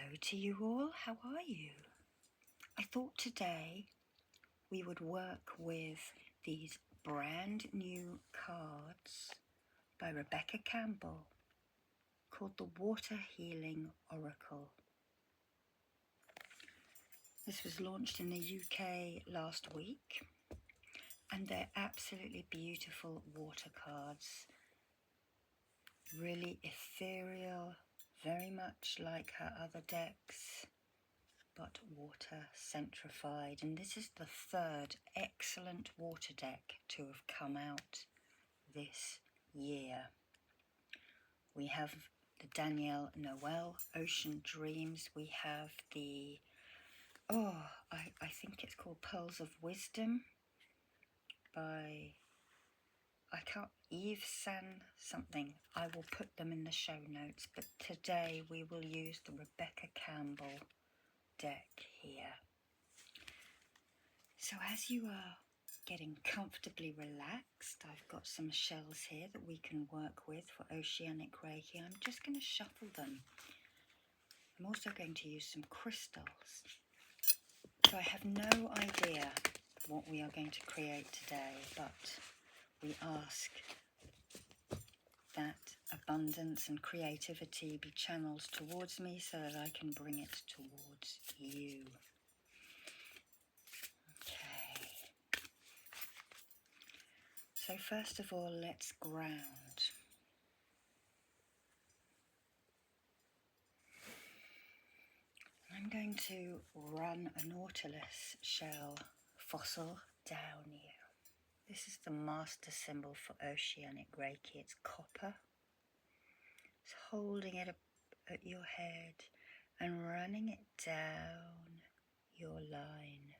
Hello to you all, how are you? I thought today we would work with these brand new cards by Rebecca Campbell called the Water Healing Oracle. This was launched in the UK last week and they're absolutely beautiful water cards, really ethereal, very much like her other decks, but water centrified. And this is the third excellent water deck to have come out this year. We have the Danielle Noel Ocean Dreams. We have the, I think it's called Pearls of Wisdom by, Eve San something. I will put them in the show notes, but today we will use the Rebecca Campbell deck here. So as you are getting comfortably relaxed, I've got some shells here that we can work with for Oceanic Reiki. I'm just going to shuffle them. I'm also going to use some crystals. So I have no idea what we are going to create today, but we ask that abundance and creativity be channeled towards me so that I can bring it towards you. Okay. So first of all, let's ground. I'm going to run a nautilus shell fossil down you. This is the master symbol for Oceanic Reiki. It's copper. It's holding it up at your head and running it down your line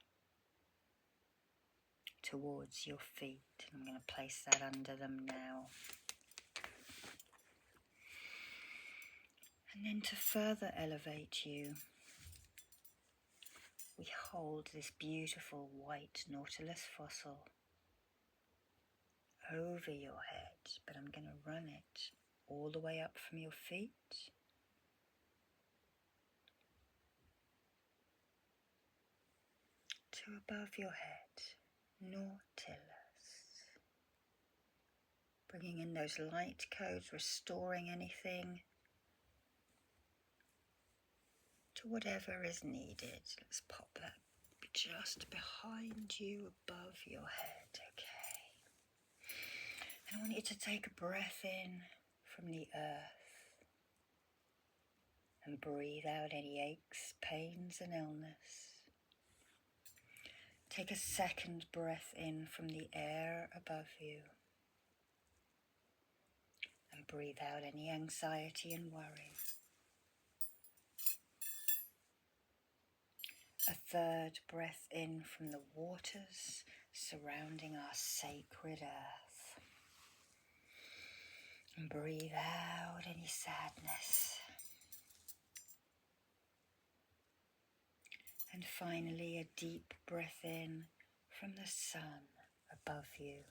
towards your feet. I'm going to place that under them now. And then to further elevate you, we hold this beautiful white nautilus fossil over your head, but I'm going to run it all the way up from your feet to above your head. Nautilus. Bringing in those light codes, restoring anything to whatever is needed. Let's pop that just behind you, above your head. Okay. And I want you to take a breath in from the earth and breathe out any aches, pains and illness. Take a second breath in from the air above you and breathe out any anxiety and worry. A third breath in from the waters surrounding our sacred earth. And breathe out any sadness. And finally, a deep breath in from the sun above you.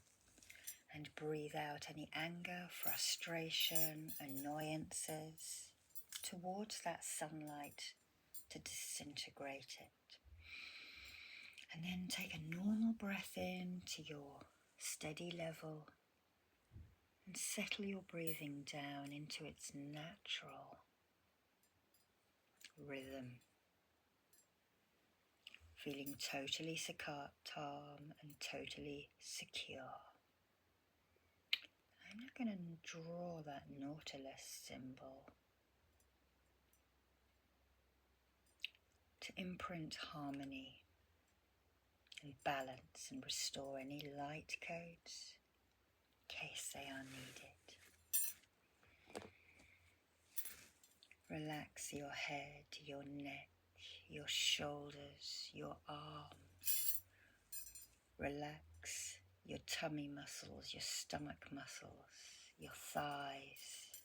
And breathe out any anger, frustration, annoyances towards that sunlight to disintegrate it. And then take a normal breath in to your steady level and settle your breathing down into its natural rhythm. Feeling totally calm and totally secure. I'm now going to draw that nautilus symbol to imprint harmony and balance and restore any light codes in case they are needed. Relax your head, your neck, your shoulders, your arms. Relax your tummy muscles, your stomach muscles, your thighs,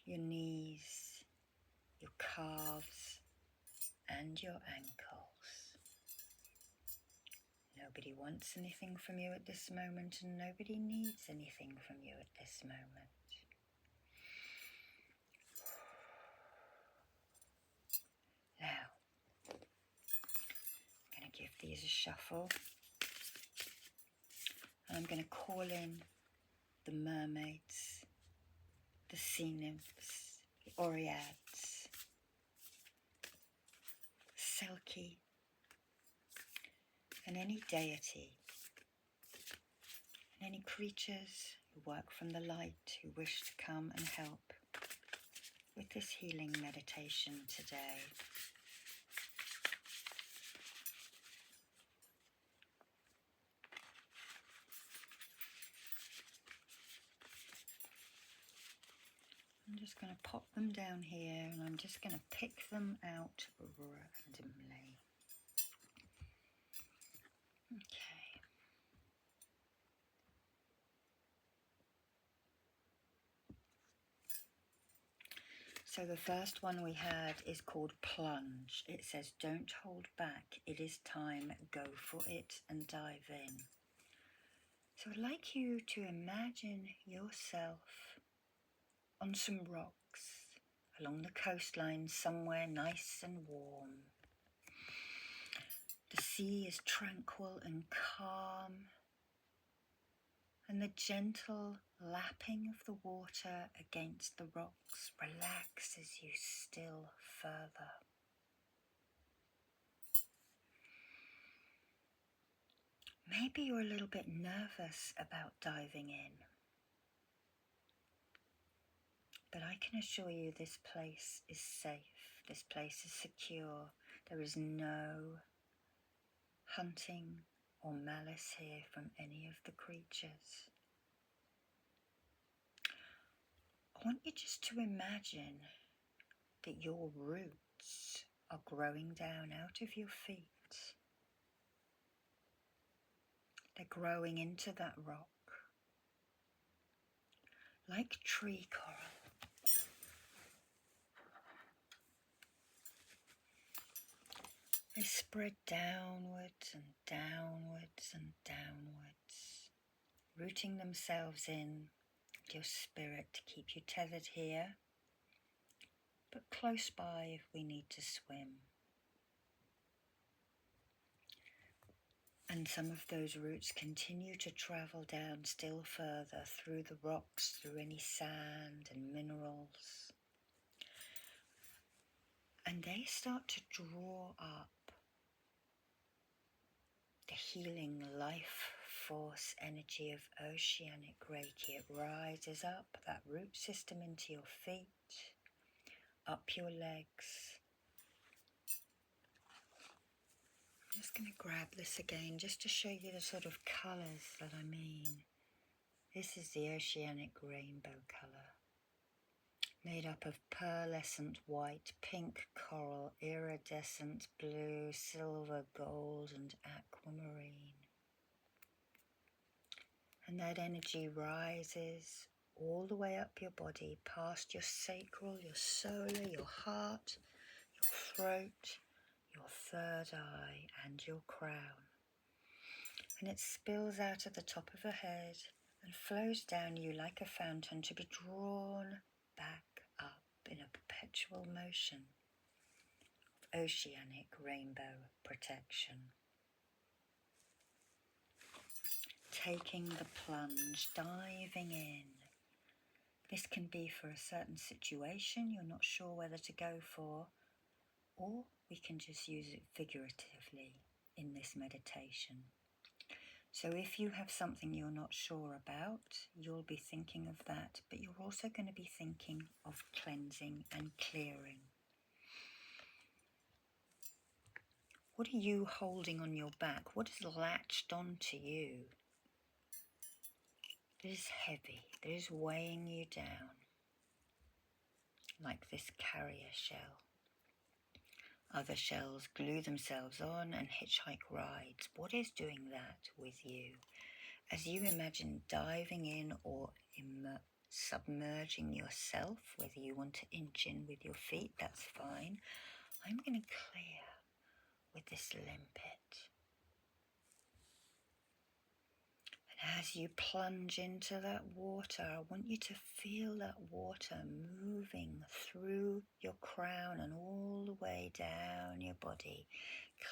your knees, your calves, and your ankles. Nobody wants anything from you at this moment, and nobody needs anything from you at this moment. use a shuffle. And I'm going to call in the mermaids, the sea nymphs, the oreads, Selkie, and any deity, and any creatures who work from the light who wish to come and help with this healing meditation today. I'm just going to pop them down here and I'm just going to pick them out randomly. Okay. So the first one we had is called Plunge. It says, don't hold back. It is time. Go for it and dive in. So I'd like you to imagine yourself on some rocks along the coastline somewhere nice and warm. The sea is tranquil and calm, and the gentle lapping of the water against the rocks relaxes you still further. Maybe you're a little bit nervous about diving in, but I can assure you this place is safe, this place is secure. There is no hunting or malice here from any of the creatures. I want you just to imagine that your roots are growing down out of your feet. They're growing into that rock, like tree coral. They spread downwards and downwards and downwards, rooting themselves in with your spirit to keep you tethered here, but close by if we need to swim. And some of those roots continue to travel down still further through the rocks, through any sand and minerals. And they start to draw up the healing life force energy of Oceanic Reiki. It rises up that root system into your feet, up your legs. I'm just going to grab this again just to show you the sort of colours that I mean. This is the Oceanic rainbow colour, made up of pearlescent white, pink coral, iridescent blue, silver, gold and aquamarine. And that energy rises all the way up your body, past your sacral, your solar, your heart, your throat, your third eye and your crown. And it spills out at the top of the head and flows down you like a fountain to be drawn back up in a perpetual motion of oceanic rainbow protection. Taking the plunge, diving in. This can be for a certain situation you're not sure whether to go for, or we can just use it figuratively in this meditation. So if you have something you're not sure about, you'll be thinking of that, but you're also going to be thinking of cleansing and clearing. What are you holding on your back? What is latched onto you? That is heavy, that is weighing you down, like this carrier shell. Other shells glue themselves on and hitchhike rides. What is doing that with you? As you imagine diving in or submerging yourself, whether you want to inch in with your feet, that's fine. I'm going to clear with this limpet. As you plunge into that water, I want you to feel that water moving through your crown and all the way down your body,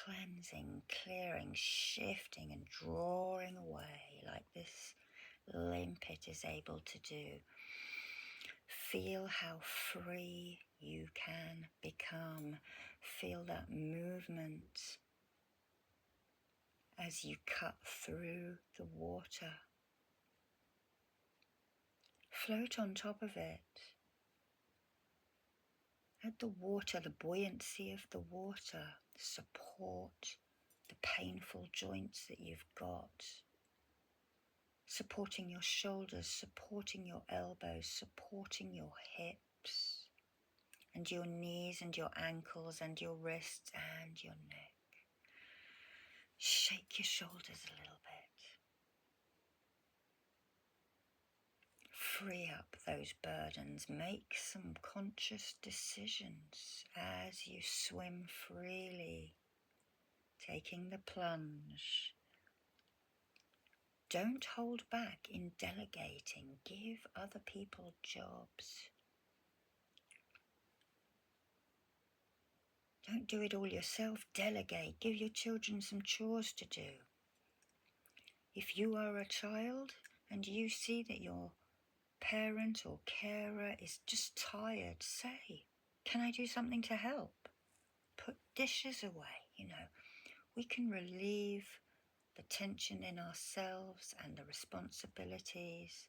cleansing, clearing, shifting and drawing away like this limpet is able to do. Feel how free you can become. Feel that movement as you cut through the water. Float on top of it. Let the water, the buoyancy of the water, support the painful joints that you've got. Supporting your shoulders, supporting your elbows, supporting your hips, and your knees and your ankles and your wrists and your neck. Shake your shoulders a little bit. Free up those burdens. Make some conscious decisions as you swim freely, taking the plunge. Don't hold back in delegating. Give other people jobs. Don't do it all yourself. Delegate. Give your children some chores to do. If you are a child and you see that your parent or carer is just tired, say, "Can I do something to help?" Put dishes away, We can relieve the tension in ourselves and the responsibilities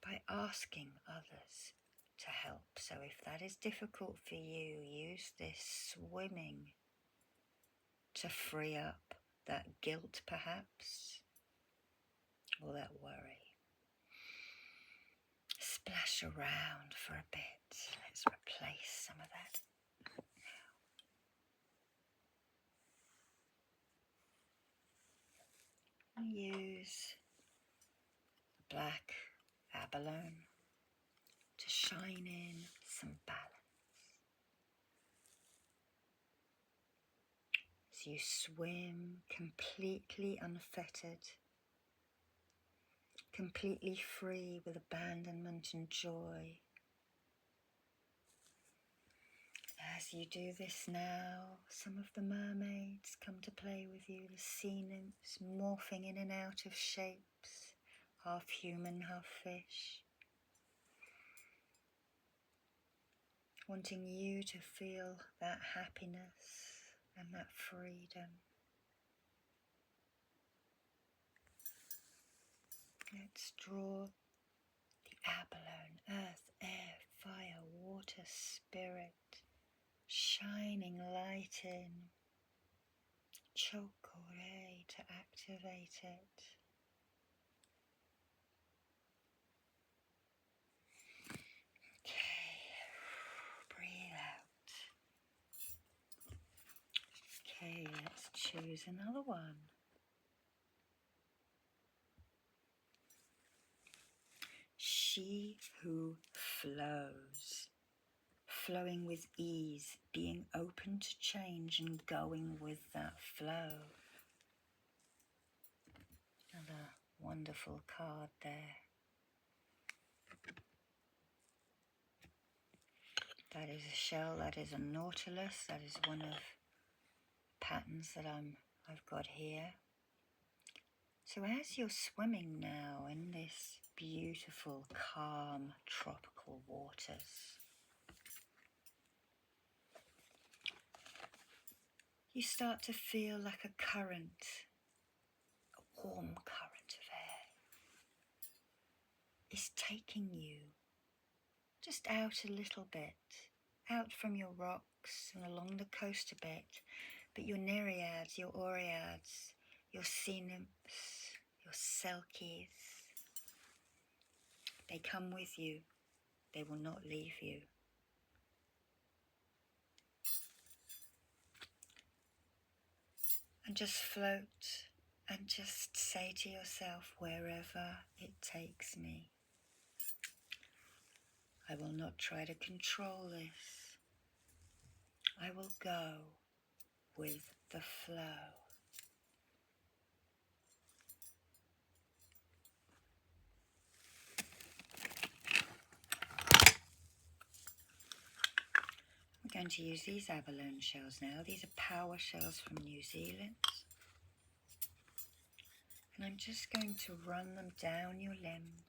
by asking others to help. So if that is difficult for you, use this swimming to free up that guilt perhaps, or that worry. Splash around for a bit. Let's replace some of that. Use the black abalone to shine in some balance. As you swim completely unfettered, completely free with abandonment and joy. As you do this now, some of the mermaids come to play with you, the sea nymphs morphing in and out of shapes, half human, half fish, wanting you to feel that happiness and that freedom. Let's draw the abalone, earth, air, fire, water, spirit, shining light in, chokore to activate it. Okay, breathe out. Okay, let's choose another one. She who flows. Flowing with ease, being open to change and going with that flow. Another wonderful card there. That is a shell, that is a nautilus, that is one of patterns that I've got here. So as you're swimming now in this beautiful, calm, tropical waters, you start to feel like a current, a warm current of air is taking you just out a little bit, out from your rocks and along the coast a bit, but your nereids, your oreads, your sea nymphs, your selkies, they come with you, they will not leave you. And just float and just say to yourself, wherever it takes me, I will not try to control this. I will go with the flow. Going to use these abalone shells now. These are power shells from New Zealand. And I'm just going to run them down your limbs.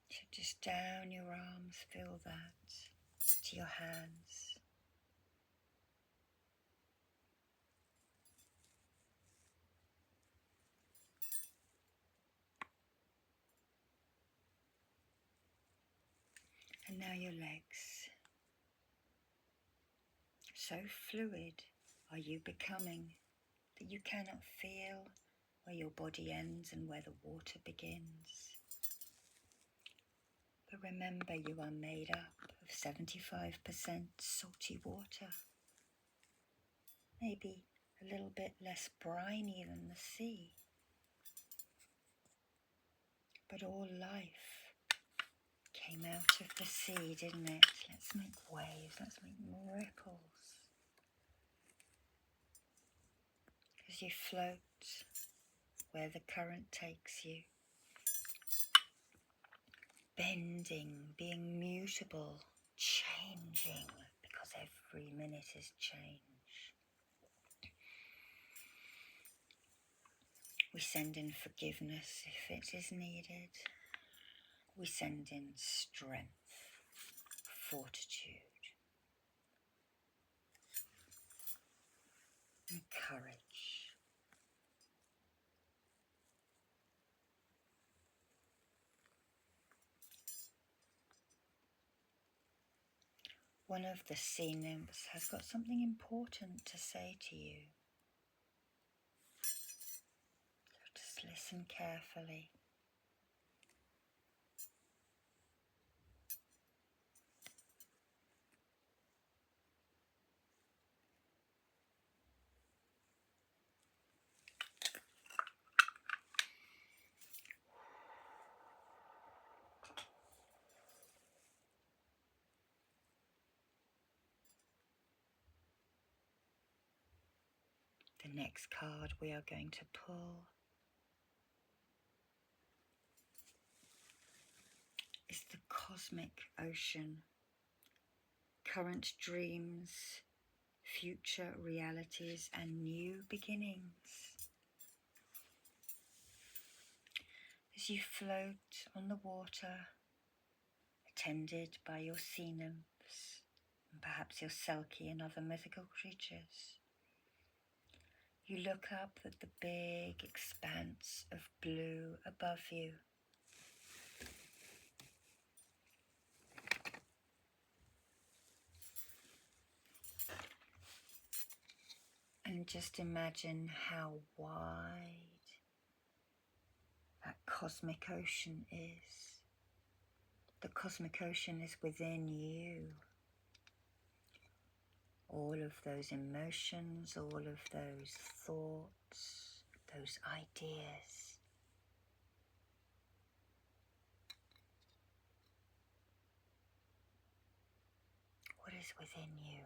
So just down your arms, feel that, to your hands. And now your legs. So fluid are you becoming that you cannot feel where your body ends and where the water begins. But remember, you are made up of 75% salty water. Maybe a little bit less briny than the sea. But all life came out of the sea, didn't it? Let's make waves, let's make ripples. As you float where the current takes you. Bending, being mutable, changing, because every minute is change. We send in forgiveness if it is needed. We send in strength, fortitude, and courage. One of the sea nymphs has got something important to say to you. So just listen carefully. The next card we are going to pull is the Cosmic Ocean. Current dreams, future realities, and new beginnings. As you float on the water, attended by your sea nymphs, and perhaps your Selkie and other mythical creatures, you look up at the big expanse of blue above you. And just imagine how wide that cosmic ocean is. The cosmic ocean is within you. All of those emotions, all of those thoughts, those ideas. What is within you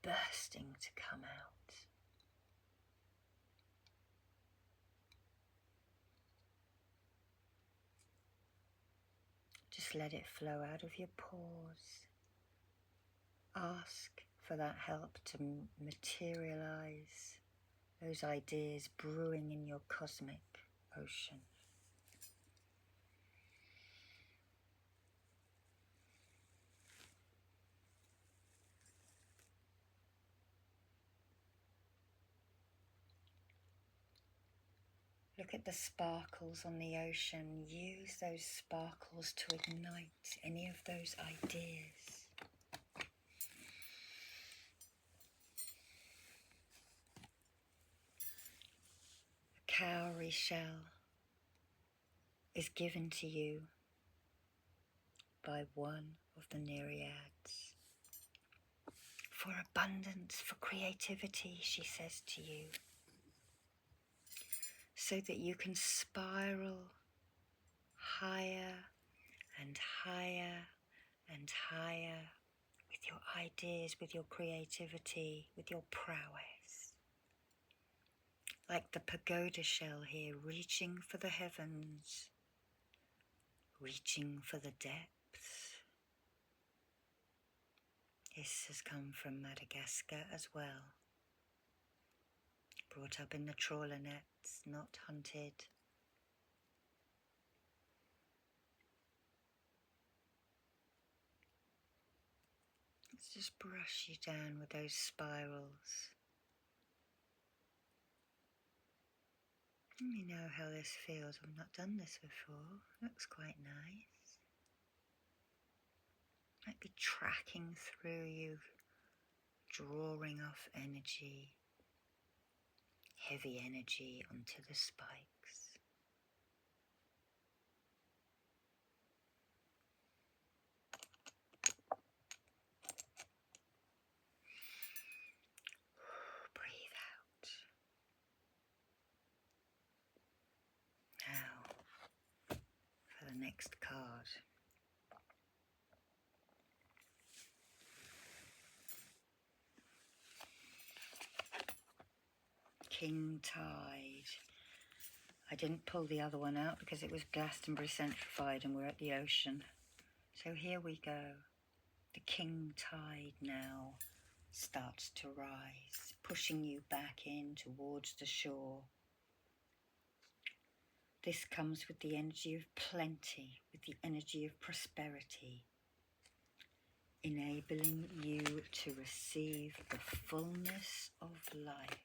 bursting to come out? Just let it flow out of your pores. Ask for that help to materialize those ideas brewing in your cosmic ocean. Look at the sparkles on the ocean. Use those sparkles to ignite any of those ideas. A cowrie shell is given to you by one of the Nereids. For abundance, for creativity, she says to you, so that you can spiral higher and higher and higher with your ideas, with your creativity, with your prowess. Like the pagoda shell here, reaching for the heavens, reaching for the depths. This has come from Madagascar as well. Brought up in the trawler nets, not hunted. Let's just brush you down with those spirals. Let me know how this feels. I've not done this before. Looks quite nice. Might be tracking through you, drawing off energy, heavy energy onto the spikes. Breathe out. Now, for the next card. King Tide. I didn't pull the other one out because it was Glastonbury centrified and we're at the ocean. So here we go. The King Tide now starts to rise, pushing you back in towards the shore. This comes with the energy of plenty, with the energy of prosperity, enabling you to receive the fullness of life.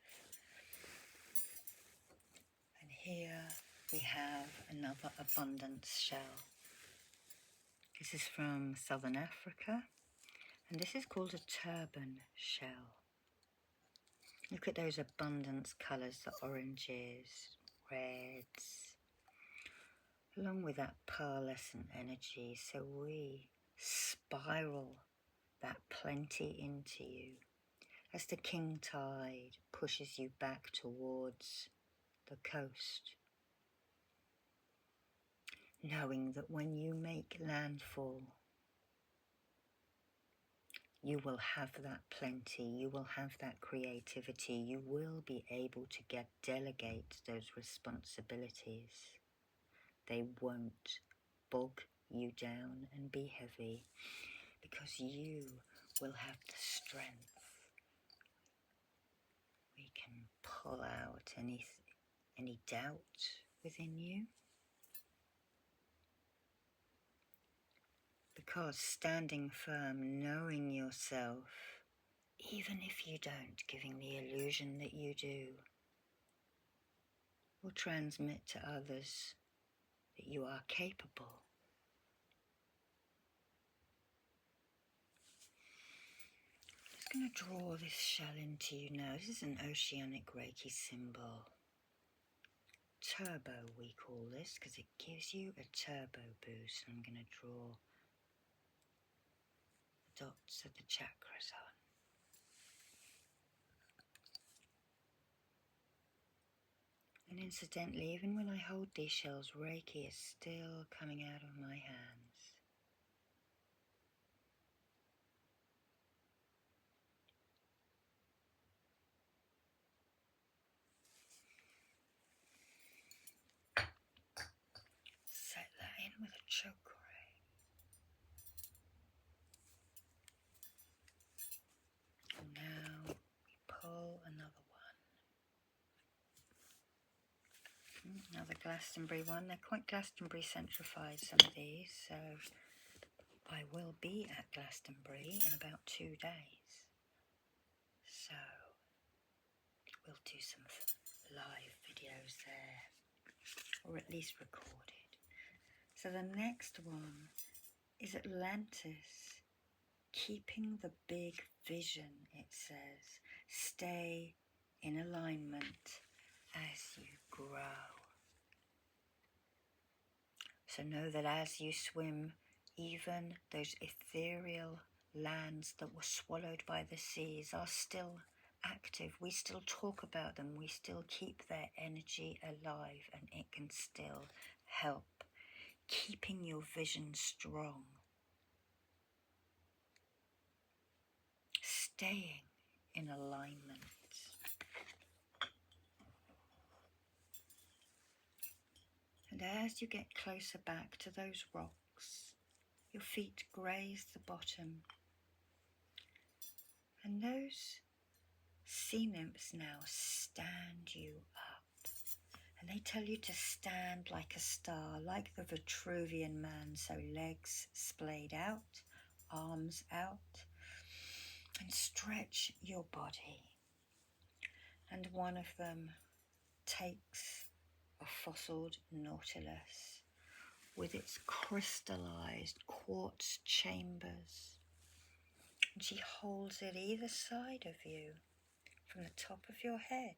And here we have another abundance shell. This is from Southern Africa, and this is called a turban shell. Look at those abundance colours, the oranges, reds, along with that pearlescent energy. So we spiral that plenty into you as the King Tide pushes you back towards the coast, knowing that when you make landfall, you will have that plenty, you will have that creativity, you will be able to delegate those responsibilities. They won't bog you down and be heavy because you will have the strength. We can pull out any doubt within you. Because standing firm, knowing yourself, even if you don't, giving the illusion that you do, will transmit to others that you are capable. I'm just going to draw this shell into you now. This is an Oceanic Reiki symbol. Turbo, we call this, because it gives you a turbo boost. I'm going to draw the dots of the chakras on. And incidentally, even when I hold these shells, Reiki is still coming out of my hands. Set that in with a chakra. And now we pull another one. Another Glastonbury one. They're quite Glastonbury centrified, some of these, so I will be at Glastonbury in about 2 days. So we'll do some live videos there, or at least recorded. So the next one is Atlantis. Keeping the big vision, it says. Stay in alignment as you grow. So know that as you swim, even those ethereal lands that were swallowed by the seas are still active. We still talk about them. We still keep their energy alive, and it can still help. Keeping your vision strong. Staying in alignment. And as you get closer back to those rocks, your feet graze the bottom. And those sea nymphs now stand you up. And they tell you to stand like a star, like the Vitruvian man. So legs splayed out, arms out, and stretch your body. And one of them takes a fossiled nautilus with its crystallized quartz chambers, and she holds it either side of you from the top of your head,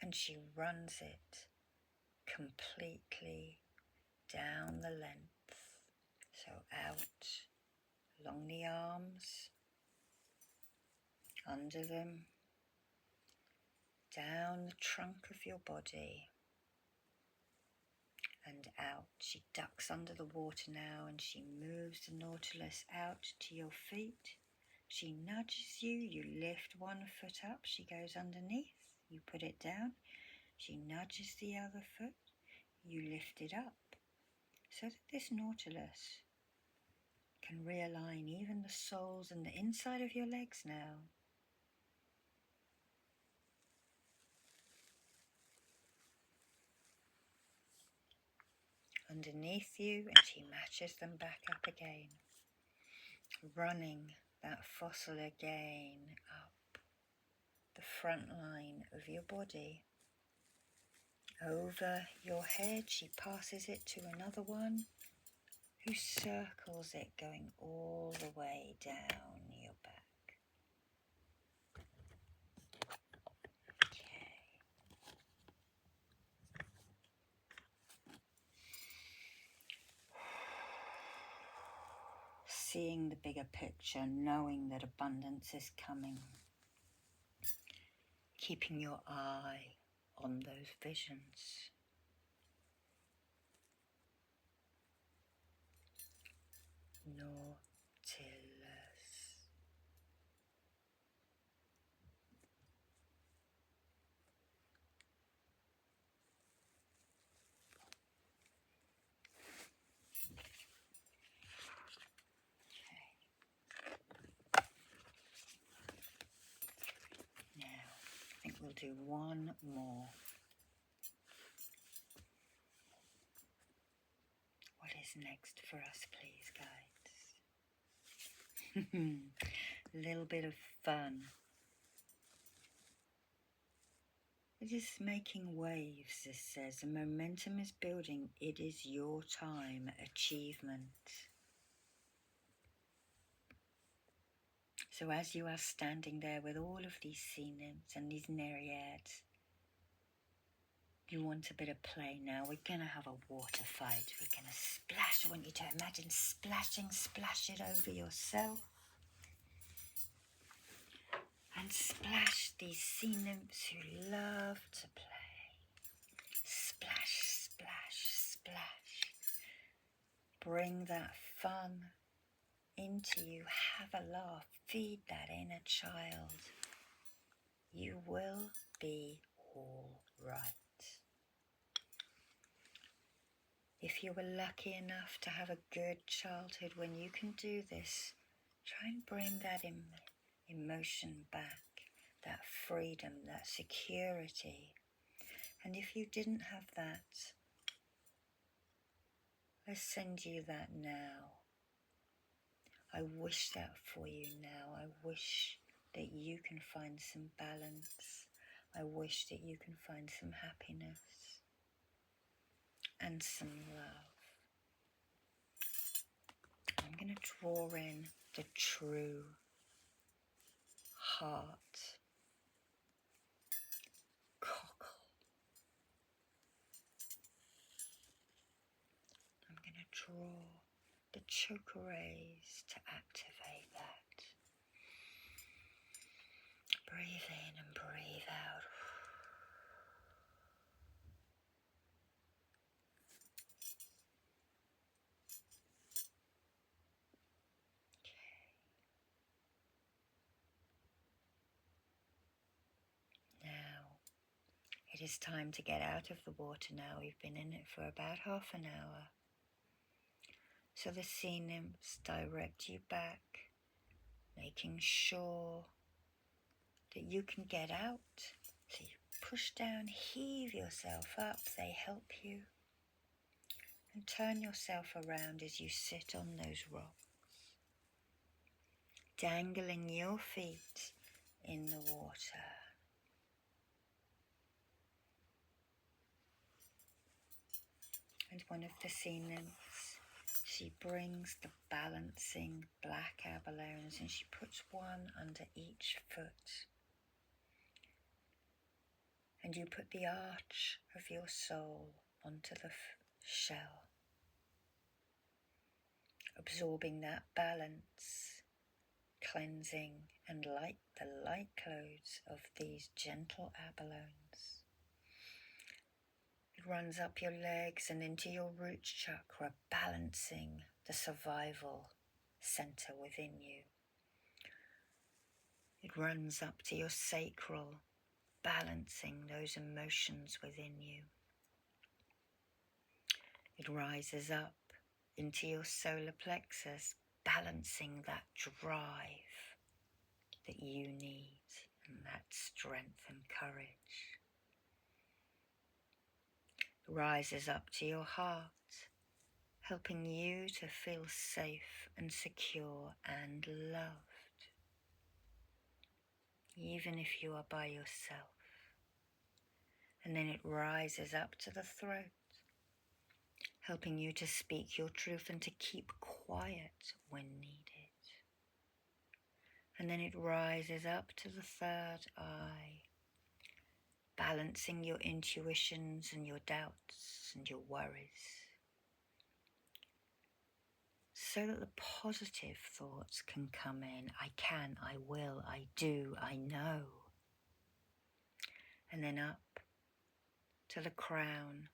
and she runs it completely down the length, so out along the arms, under them, down the trunk of your body, and out. She ducks under the water now, and she moves the nautilus out to your feet. She nudges you, you lift one foot up, she goes underneath, you put it down. She nudges the other foot, you lift it up, so that this nautilus can realign even the soles and the inside of your legs now. Underneath you, and she matches them back up again, running that fossil again up the front line of your body. Over your head, she passes it to another one who circles it, going all the way down your back. Okay. Seeing the bigger picture, knowing that abundance is coming. Keeping your eye on those visions. Nautilus. Now, I think we'll do one more. What is next for us, please, guides? A little bit of fun. It is making waves, this says. The momentum is building. It is your time. Achievement. So as you are standing there with all of these sea nymphs and these nereids, you want a bit of play now. We're going to have a water fight. We're going to splash. I want you to imagine splashing, splash it over yourself. And splash these sea nymphs who love to play. Splash, splash, splash. Bring that fun into you. Have a laugh. Feed that inner child. You will be all right. If you were lucky enough to have a good childhood, when you can do this, try and bring that emotion back, that freedom, that security. And if you didn't have that, I send you that now. I wish that for you now. I wish that you can find some balance. I wish that you can find some happiness and some love. I'm going to draw in the true heart. Cockle. I'm going to draw the chakra rays to activate that. Breathe in and breathe out. Now, It is time to get out of the water now. We've been in it for about half an hour. So the sea nymphs direct you back, making sure that you can get out. So you push down, heave yourself up, they help you. And turn yourself around as you sit on those rocks, dangling your feet in the water. And one of the sea nymphs, she brings the balancing black abalones and she puts one under each foot. And you put the arch of your soul onto the shell, absorbing that balance, cleansing and the light clothes of these gentle abalones. It runs up your legs and into your root chakra, balancing the survival center within you. It runs up to your sacral, balancing those emotions within you. It rises up into your solar plexus, balancing that drive that you need and that strength and courage. It rises up to your heart, helping you to feel safe and secure and loved, even if you are by yourself. And then it rises up to the throat, helping you to speak your truth and to keep quiet when needed. And then it rises up to the third eye, balancing your intuitions and your doubts and your worries, so that the positive thoughts can come in. I can, I will, I do, I know. And then up to the crown,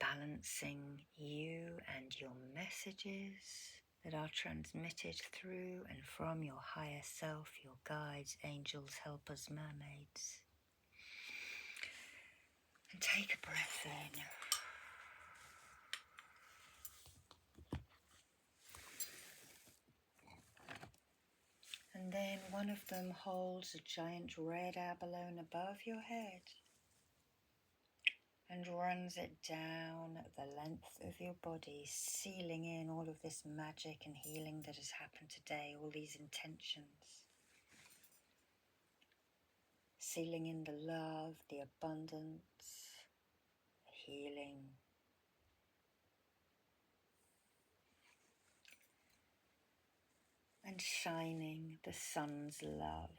balancing you and your messages that are transmitted through and from your higher self, your guides, angels, helpers, mermaids. And take a breath in. And then one of them holds a giant red abalone above your head and runs it down the length of your body, sealing in all of this magic and healing that has happened today, all these intentions. Sealing in the love, the abundance, the healing. And shining the sun's love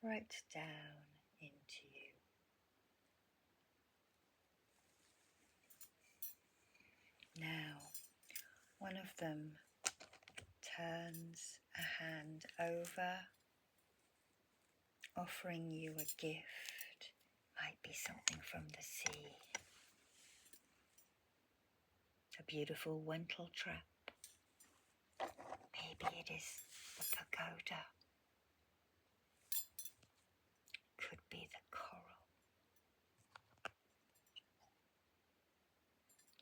right down into you. Now, one of them turns a hand over, offering you a gift. Might be something from the sea. A beautiful wental trap. Maybe it is the pagoda. Could be the coral.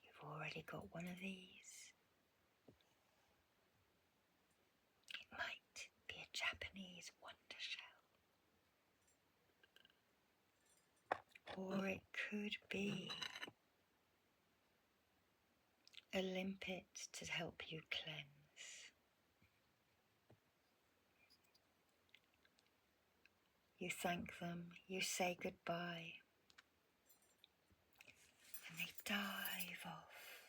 You've already got one of these. It might be a Japanese wonder shell. Or it could be a limpet to help you cleanse. You thank them, you say goodbye, and they dive off,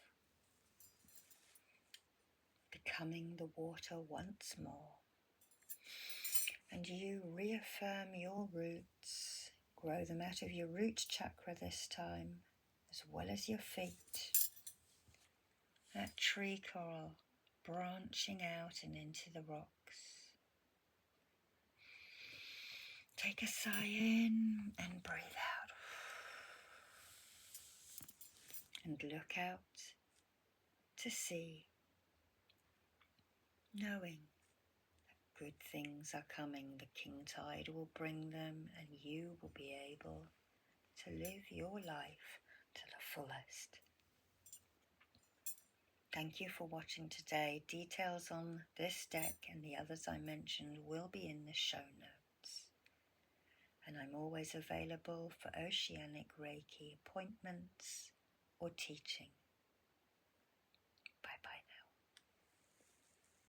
becoming the water once more. And you reaffirm your roots, grow them out of your root chakra this time, as well as your feet. That tree coral branching out and into the rocks. Take a sigh in and breathe out. And look out to sea, knowing Good things are coming. The king tide will bring them, and you will be able to live your life to the fullest. Thank you for watching today. Details on this deck and the others I mentioned will be in the show notes. And I'm always available for Oceanic Reiki appointments or teaching.